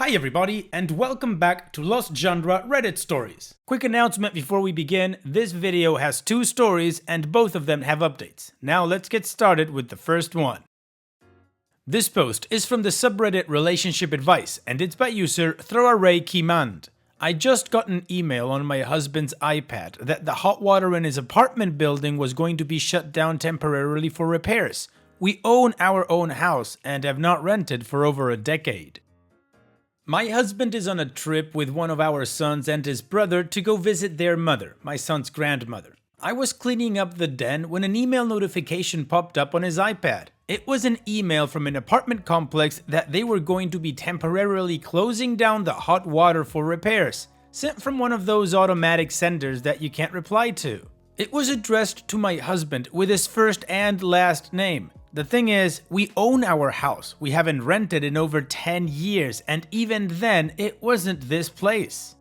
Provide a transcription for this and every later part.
Hi everybody, and welcome back to Lost Genre Reddit Stories. Quick announcement before we begin, this video has two stories and both of them have updates. Now let's get started with the first one. This post is from the subreddit Relationship Advice and it's by user Throwaway Kimand. I just got an email on my husband's iPad that the hot water in his apartment building was going to be shut down temporarily for repairs. We own our own house and have not rented for over a decade. My husband is on a trip with one of our sons and his brother to go visit their mother, my son's grandmother. I was cleaning up the den when an email notification popped up on his iPad. It was an email from an apartment complex that they were going to be temporarily closing down the hot water for repairs, sent from one of those automatic senders that you can't reply to. It was addressed to my husband with his first and last name. The thing is, we own our house, we haven't rented in over 10 years, and even then, it wasn't this place.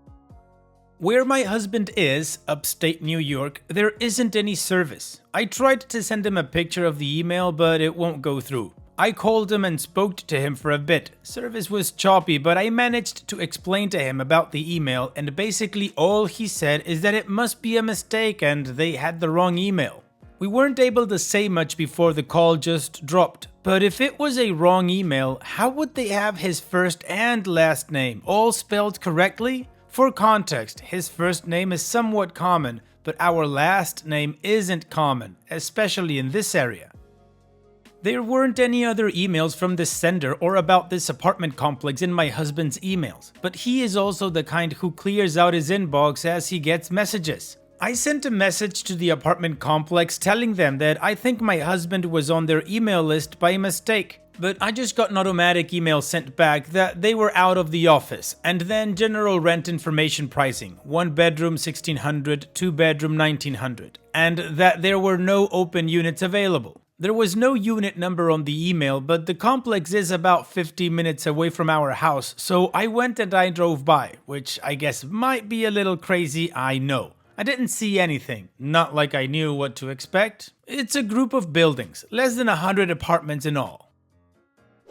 Where my husband is, upstate New York, there isn't any service. I tried to send him a picture of the email, but it won't go through. I called him and spoke to him for a bit. Service was choppy, but I managed to explain to him about the email, and basically all he said is that it must be a mistake and they had the wrong email. We weren't able to say much before the call just dropped, but if it was a wrong email, how would they have his first and last name all spelled correctly? For context, his first name is somewhat common, but our last name isn't common, especially in this area. There weren't any other emails from this sender or about this apartment complex in my husband's emails, but he is also the kind who clears out his inbox as he gets messages. I sent a message to the apartment complex telling them that I think my husband was on their email list by mistake, but I just got an automatic email sent back that they were out of the office, and then general rent information pricing, 1 bedroom $1,600, 2 bedroom $1,900, and that there were no open units available. There was no unit number on the email, but the complex is about 50 minutes away from our house, so I went and I drove by, which I guess might be a little crazy, I know. I didn't see anything, not like I knew what to expect. It's a group of buildings, less than 100 apartments in all.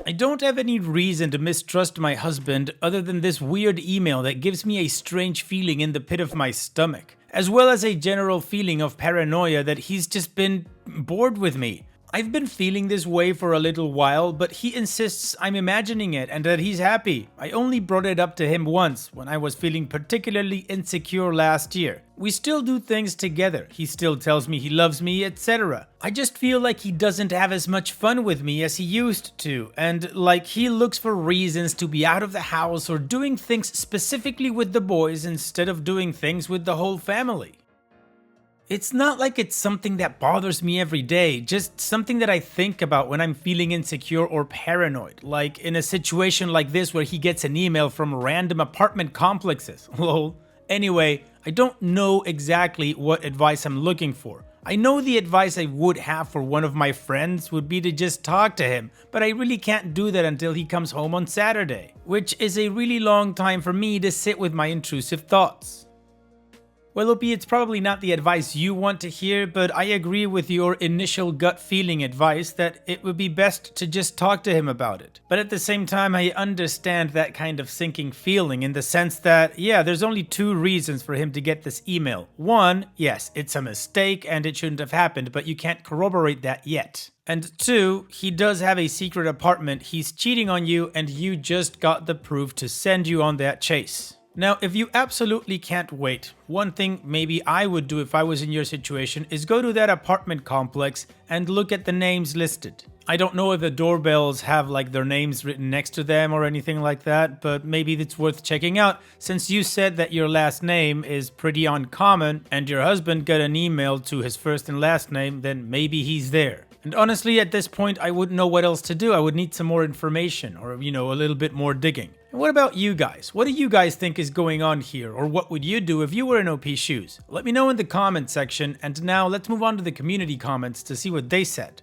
I don't have any reason to mistrust my husband other than this weird email that gives me a strange feeling in the pit of my stomach, as well as a general feeling of paranoia that he's just been bored with me. I've been feeling this way for a little while, but he insists I'm imagining it and that he's happy. I only brought it up to him once, when I was feeling particularly insecure last year. We still do things together, he still tells me he loves me, etc. I just feel like he doesn't have as much fun with me as he used to, and like he looks for reasons to be out of the house or doing things specifically with the boys instead of doing things with the whole family. It's not like it's something that bothers me every day, just something that I think about when I'm feeling insecure or paranoid, like in a situation like this where he gets an email from random apartment complexes, lol. Anyway, I don't know exactly what advice I'm looking for. I know the advice I would have for one of my friends would be to just talk to him, but I really can't do that until he comes home on Saturday, which is a really long time for me to sit with my intrusive thoughts. Well, OP, it's probably not the advice you want to hear, but I agree with your initial gut feeling advice that it would be best to just talk to him about it. But at the same time, I understand that kind of sinking feeling in the sense that, yeah, there's only two reasons for him to get this email. One, yes, it's a mistake and it shouldn't have happened, but you can't corroborate that yet. And two, he does have a secret apartment, he's cheating on you, and you just got the proof to send you on that chase. Now, if you absolutely can't wait, one thing maybe I would do if I was in your situation is go to that apartment complex and look at the names listed. I don't know if the doorbells have like their names written next to them or anything like that, but maybe it's worth checking out since you said that your last name is pretty uncommon and your husband got an email to his first and last name, then maybe he's there. And honestly, at this point, I wouldn't know what else to do. I would need some more information or, a little bit more digging. And what about you guys? What do you guys think is going on here? Or what would you do if you were in OP's shoes? Let me know in the comment section. And now let's move on to the community comments to see what they said.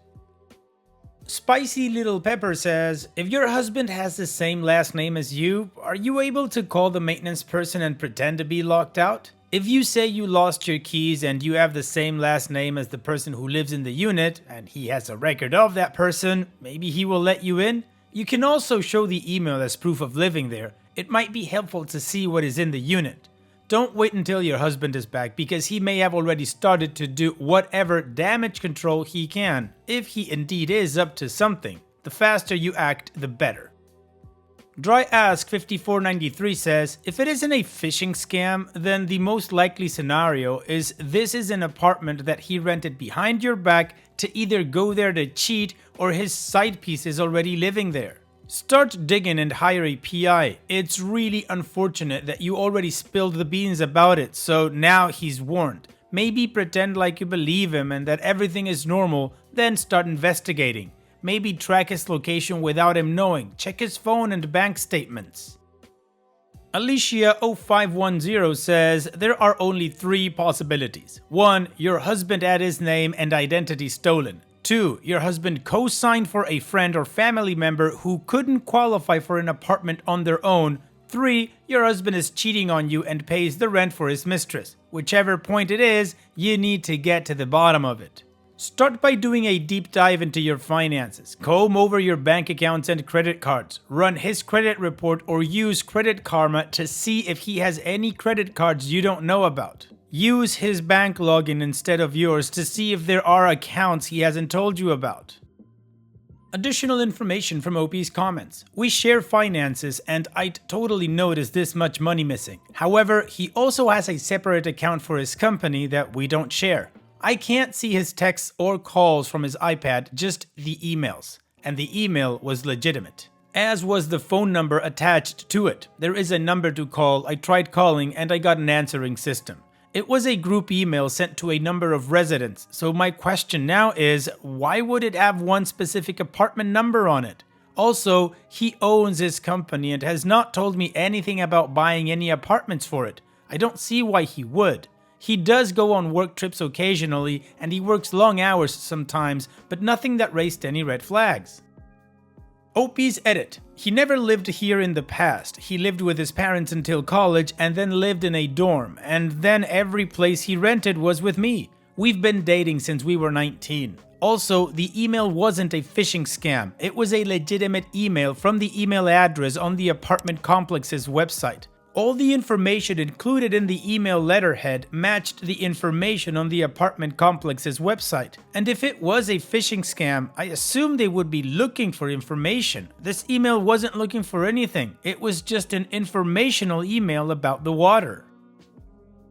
Spicy Little Pepper says, if your husband has the same last name as you, are you able to call the maintenance person and pretend to be locked out? If you say you lost your keys and you have the same last name as the person who lives in the unit, and he has a record of that person, maybe he will let you in? You can also show the email as proof of living there, it might be helpful to see what is in the unit. Don't wait until your husband is back because he may have already started to do whatever damage control he can, if he indeed is up to something. The faster you act, the better. Dry Ask 5493 says, if it isn't a phishing scam, then the most likely scenario is this is an apartment that he rented behind your back to either go there to cheat or his side piece is already living there. Start digging and hire a PI. It's really unfortunate that you already spilled the beans about it, so now he's warned. Maybe pretend like you believe him and that everything is normal, then start investigating. Maybe track his location without him knowing. Check his phone and bank statements. Alicia0510 says, there are only 3 possibilities. 1. Your husband had his name and identity stolen. 2. Your husband co-signed for a friend or family member who couldn't qualify for an apartment on their own. 3. Your husband is cheating on you and pays the rent for his mistress. Whichever point it is, you need to get to the bottom of it. Start by doing a deep dive into your finances. Comb over your bank accounts and credit cards. Run his credit report or use Credit Karma to see if he has any credit cards you don't know about. Use his bank login instead of yours to see if there are accounts he hasn't told you about. Additional information from OP's comments. We share finances and I'd totally notice this much money missing. However, he also has a separate account for his company that we don't share. I can't see his texts or calls from his iPad, just the emails. And the email was legitimate. As was the phone number attached to it. There is a number to call. I tried calling and I got an answering system. It was a group email sent to a number of residents, so my question now is, why would it have one specific apartment number on it? Also, he owns his company and has not told me anything about buying any apartments for it. I don't see why he would. He does go on work trips occasionally and he works long hours sometimes, but nothing that raised any red flags. OP's edit. He never lived here in the past. He lived with his parents until college and then lived in a dorm, and then every place he rented was with me. We've been dating since we were 19. Also, the email wasn't a phishing scam. It was a legitimate email from the email address on the apartment complex's website. All the information included in the email letterhead matched the information on the apartment complex's website. And if it was a phishing scam, I assume they would be looking for information. This email wasn't looking for anything. It was just an informational email about the water.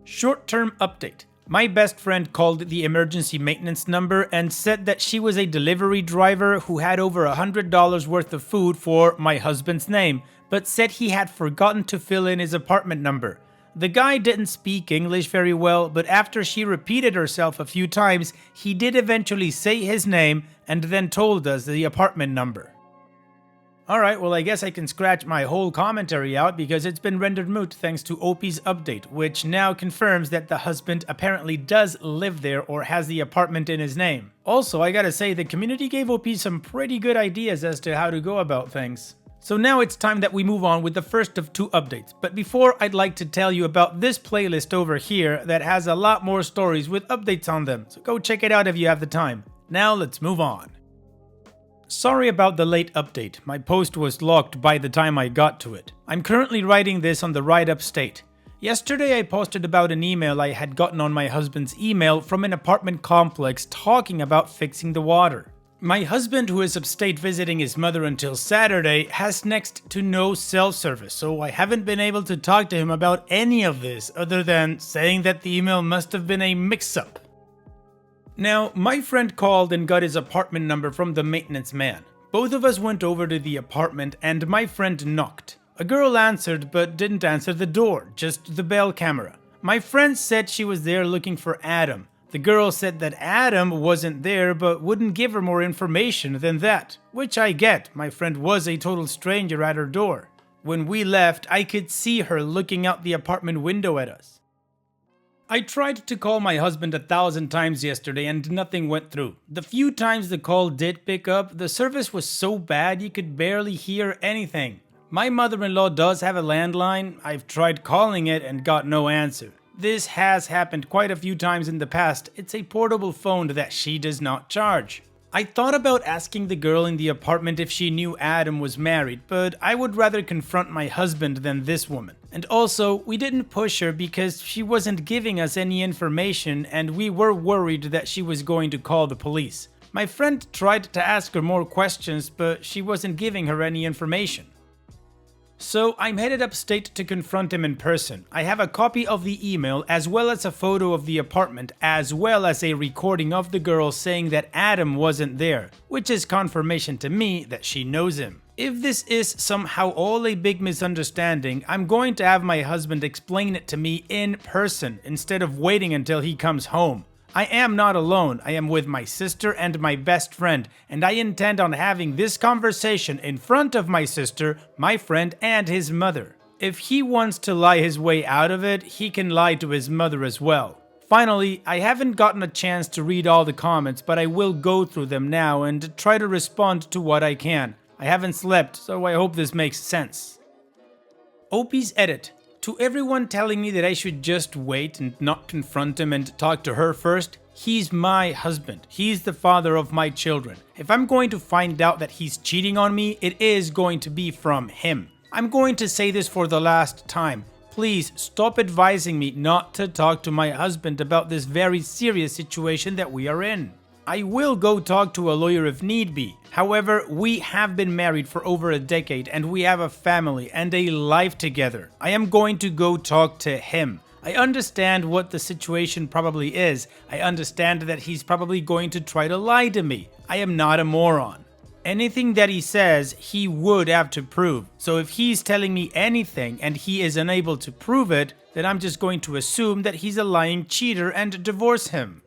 Short-term update. My best friend called the emergency maintenance number and said that she was a delivery driver who had over $100 worth of food for my husband's name, but said he had forgotten to fill in his apartment number. The guy didn't speak English very well, but after she repeated herself a few times, he did eventually say his name and then told us the apartment number. Alright, well I guess I can scratch my whole commentary out because it's been rendered moot thanks to OP's update, which now confirms that the husband apparently does live there or has the apartment in his name. Also, I gotta say, the community gave OP some pretty good ideas as to how to go about things. So now it's time that we move on with the first of 2 updates, but before I'd like to tell you about this playlist over here that has a lot more stories with updates on them, so go check it out if you have the time. Now let's move on. Sorry about the late update, my post was locked by the time I got to it. I'm currently writing this on the write-up state. Yesterday I posted about an email I had gotten on my husband's email from an apartment complex talking about fixing the water. My husband, who is upstate visiting his mother until Saturday, has next to no cell service, so I haven't been able to talk to him about any of this other than saying that the email must have been a mix-up. Now, my friend called and got his apartment number from the maintenance man. Both of us went over to the apartment and my friend knocked. A girl answered but didn't answer the door, just the bell camera. My friend said she was there looking for Adam. The girl said that Adam wasn't there but wouldn't give her more information than that, which I get, my friend was a total stranger at her door. When we left, I could see her looking out the apartment window at us. I tried to call my husband 1,000 times yesterday and nothing went through. The few times the call did pick up, the service was so bad you could barely hear anything. My mother-in-law does have a landline. I've tried calling it and got no answer. This has happened quite a few times in the past. It's a portable phone that she does not charge. I thought about asking the girl in the apartment if she knew Adam was married, but I would rather confront my husband than this woman. And also, we didn't push her because she wasn't giving us any information and we were worried that she was going to call the police. My friend tried to ask her more questions, but she wasn't giving her any information. So I'm headed upstate to confront him in person. I have a copy of the email as well as a photo of the apartment as well as a recording of the girl saying that Adam wasn't there, which is confirmation to me that she knows him. If this is somehow all a big misunderstanding, I'm going to have my husband explain it to me in person instead of waiting until he comes home. I am not alone, I am with my sister and my best friend, and I intend on having this conversation in front of my sister, my friend, and his mother. If he wants to lie his way out of it, he can lie to his mother as well. Finally, I haven't gotten a chance to read all the comments, but I will go through them now and try to respond to what I can. I haven't slept, so I hope this makes sense. Opie's edit. To everyone telling me that I should just wait and not confront him and talk to her first, he's my husband. He's the father of my children. If I'm going to find out that he's cheating on me, it is going to be from him. I'm going to say this for the last time. Please stop advising me not to talk to my husband about this very serious situation that we are in. I will go talk to a lawyer if need be. However, we have been married for over a decade and we have a family and a life together. I am going to go talk to him. I understand what the situation probably is. I understand that he's probably going to try to lie to me. I am not a moron. Anything that he says, he would have to prove. So if he's telling me anything and he is unable to prove it, then I'm just going to assume that he's a lying cheater and divorce him.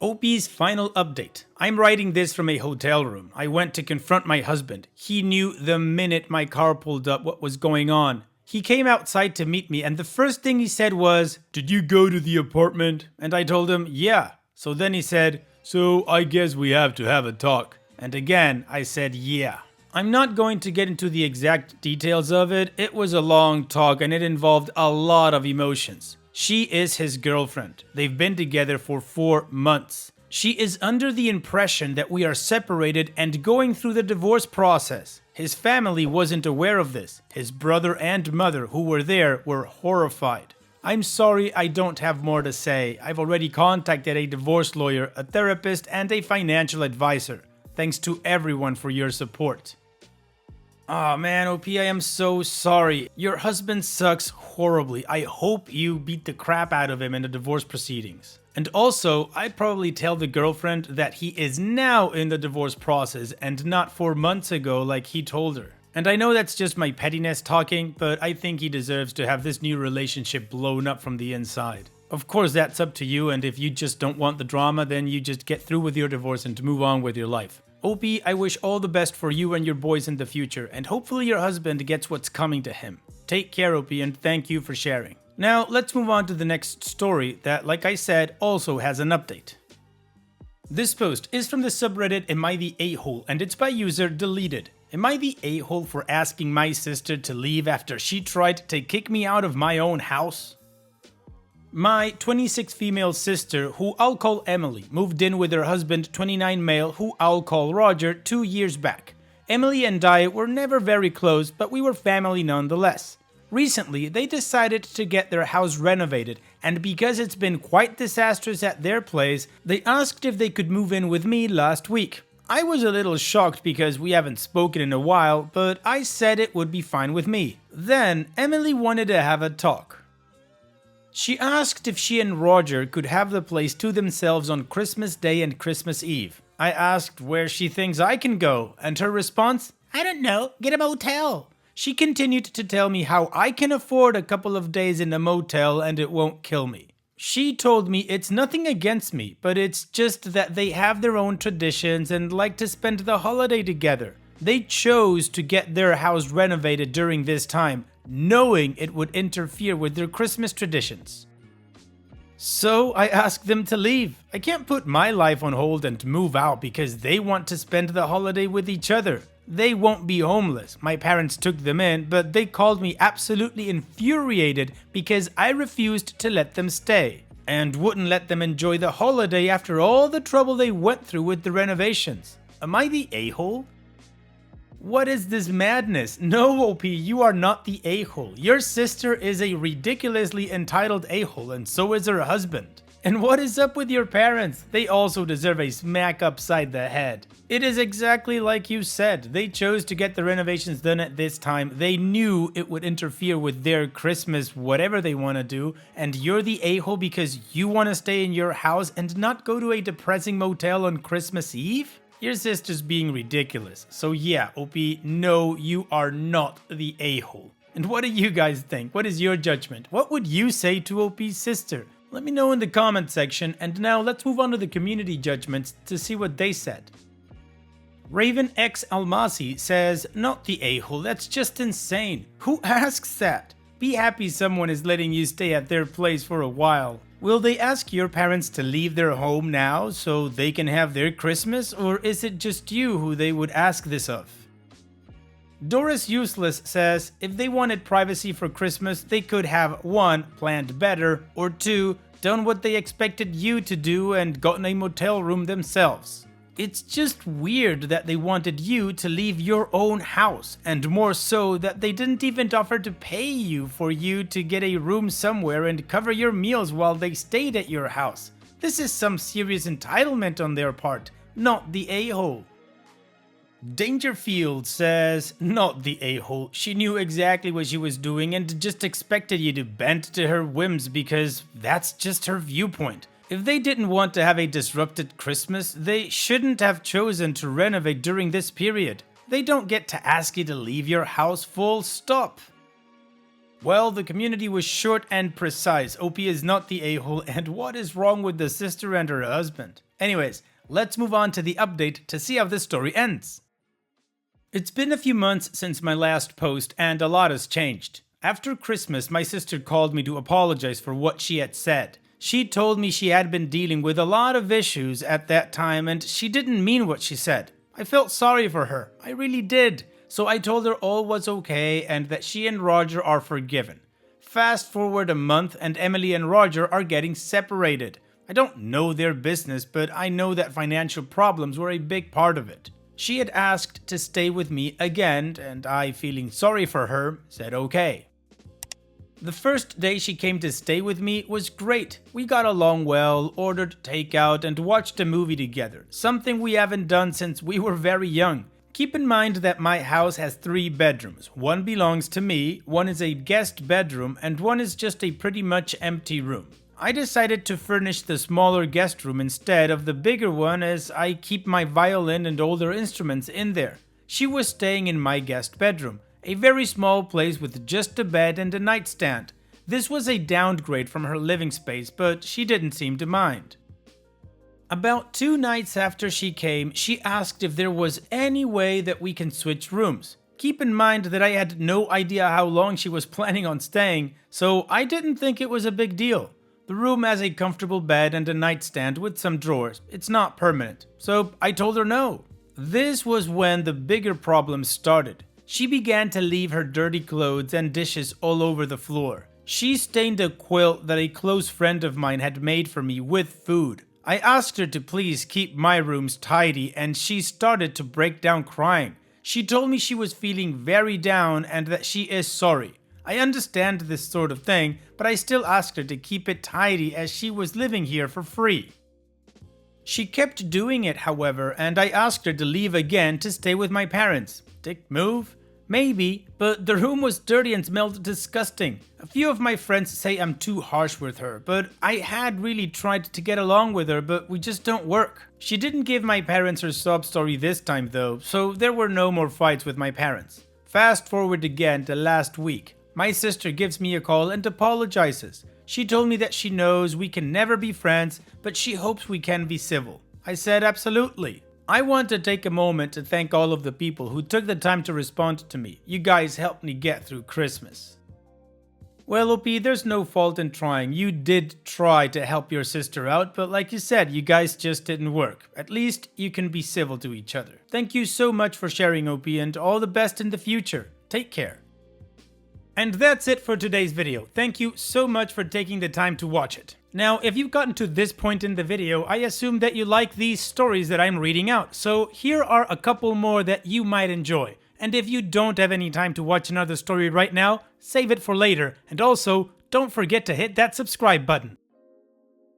Opie's final update. I'm writing this from a hotel room. I went to confront my husband. He knew the minute my car pulled up what was going on. He came outside to meet me and the first thing he said was, "Did you go to the apartment?" And I told him, "Yeah." So then he said, "So I guess we have to have a talk." And again, I said, "Yeah." I'm not going to get into the exact details of it. It was a long talk and it involved a lot of emotions. She is his girlfriend. They've been together for 4 months. She is under the impression that we are separated and going through the divorce process. His family wasn't aware of this. His brother and mother, who were there, were horrified. I'm sorry I don't have more to say. I've already contacted a divorce lawyer, a therapist, and a financial advisor. Thanks to everyone for your support. Aw man, OP, I am so sorry. Your husband sucks horribly. I hope you beat the crap out of him in the divorce proceedings. And also, I'd probably tell the girlfriend that he is now in the divorce process and not 4 months ago like he told her. And I know that's just my pettiness talking, but I think he deserves to have this new relationship blown up from the inside. Of course, that's up to you, and if you just don't want the drama, then you just get through with your divorce and move on with your life. Opie, I wish all the best for you and your boys in the future, and hopefully your husband gets what's coming to him. Take care, Opie, and thank you for sharing. Now, let's move on to the next story that, like I said, also has an update. This post is from the subreddit Am I the A-hole, and it's by user Deleted. Am I the a-hole for asking my sister to leave after she tried to kick me out of my own house? My 26 female sister, who I'll call Emily, moved in with her husband 29 male, who I'll call Roger, 2 years back. Emily and I were never very close, but we were family nonetheless. Recently, they decided to get their house renovated, and because it's been quite disastrous at their place, they asked if they could move in with me last week. I was a little shocked because we haven't spoken in a while, but I said it would be fine with me. Then, Emily wanted to have a talk. She asked if she and Roger could have the place to themselves on Christmas Day and Christmas Eve. I asked where she thinks I can go, and her response, "I don't know, get a motel." She continued to tell me how I can afford a couple of days in a motel and it won't kill me. She told me it's nothing against me, but it's just that they have their own traditions and like to spend the holiday together. They chose to get their house renovated during this time, knowing it would interfere with their Christmas traditions. So I asked them to leave. I can't put my life on hold and move out because they want to spend the holiday with each other. They won't be homeless. My parents took them in, but they called me absolutely infuriated because I refused to let them stay. and wouldn't let them enjoy the holiday after all the trouble they went through with the renovations. Am I the a-hole? What is this madness? No, OP, you are not the a-hole. Your sister is a ridiculously entitled a-hole, and so is her husband. And what is up with your parents? They also deserve a smack upside the head. It is exactly like you said. They chose to get the renovations done at this time. They knew it would interfere with their Christmas, whatever they want to do. And you're the a-hole because you want to stay in your house and not go to a depressing motel on Christmas Eve? Your sister's being ridiculous. So yeah, OP, no, you are not the a-hole. And what do you guys think? What is your judgment? What would you say to OP's sister? Let me know in the comment section, and now let's move on to the community judgments to see what they said. Raven X Almasi says, not the a-hole, that's just insane. Who asks that? Be happy someone is letting you stay at their place for a while. Will they ask your parents to leave their home now so they can have their Christmas, or is it just you who they would ask this of? Doris Useless says, if they wanted privacy for Christmas, they could have 1. Planned better, or 2. Done what they expected you to do and gotten a motel room themselves. It's just weird that they wanted you to leave your own house, and more so that they didn't even offer to pay you for you to get a room somewhere and cover your meals while they stayed at your house. This is some serious entitlement on their part, not the a-hole. Dangerfield says, not the a-hole. She knew exactly what she was doing and just expected you to bend to her whims because that's just her viewpoint. If they didn't want to have a disrupted Christmas, they shouldn't have chosen to renovate during this period. They don't get to ask you to leave your house, full stop. Well, the community was short and precise. OP is not the a-hole, and what is wrong with the sister and her husband? Anyways, let's move on to the update to see how this story ends. It's been a few months since my last post, and a lot has changed. After Christmas, my sister called me to apologize for what she had said. She told me she had been dealing with a lot of issues at that time, and she didn't mean what she said. I felt sorry for her, I really did. So I told her all was okay and that she and Roger are forgiven. Fast forward a month and Emily and Roger are getting separated. I don't know their business, but I know that financial problems were a big part of it. She had asked to stay with me again, and I, feeling sorry for her, said okay. The first day she came to stay with me was great. We got along well, ordered takeout, and watched a movie together, something we haven't done since we were very young. Keep in mind that my house has 3 bedrooms. 1 belongs to me, 1 is a guest bedroom, and 1 is just a pretty much empty room. I decided to furnish the smaller guest room instead of the bigger one as I keep my violin and older instruments in there. She was staying in my guest bedroom, a very small place with just a bed and a nightstand. This was a downgrade from her living space, but she didn't seem to mind. About 2 nights after she came, she asked if there was any way that we can switch rooms. Keep in mind that I had no idea how long she was planning on staying, so I didn't think it was a big deal. The room has a comfortable bed and a nightstand with some drawers. It's not permanent, so I told her no. This was when the bigger problems started. She began to leave her dirty clothes and dishes all over the floor. She stained a quilt that a close friend of mine had made for me with food. I asked her to please keep my rooms tidy, and she started to break down crying. She told me she was feeling very down and that she is sorry. I understand this sort of thing, but I still asked her to keep it tidy as she was living here for free. She kept doing it, however, and I asked her to leave again to stay with my parents. Dick move? Maybe, but the room was dirty and smelled disgusting. A few of my friends say I'm too harsh with her, but I had really tried to get along with her, but we just don't work. She didn't give my parents her sob story this time though, so there were no more fights with my parents. Fast forward again to last week. My sister gives me a call and apologizes. She told me that she knows we can never be friends, but she hopes we can be civil. I said absolutely. I want to take a moment to thank all of the people who took the time to respond to me. You guys helped me get through Christmas. Well, OP, there's no fault in trying. You did try to help your sister out, but like you said, you guys just didn't work. At least you can be civil to each other. Thank you so much for sharing, OP, and all the best in the future. Take care. And that's it for today's video. Thank you so much for taking the time to watch it. Now, if you've gotten to this point in the video, I assume that you like these stories that I'm reading out, so here are a couple more that you might enjoy. And if you don't have any time to watch another story right now, save it for later, and also, don't forget to hit that subscribe button.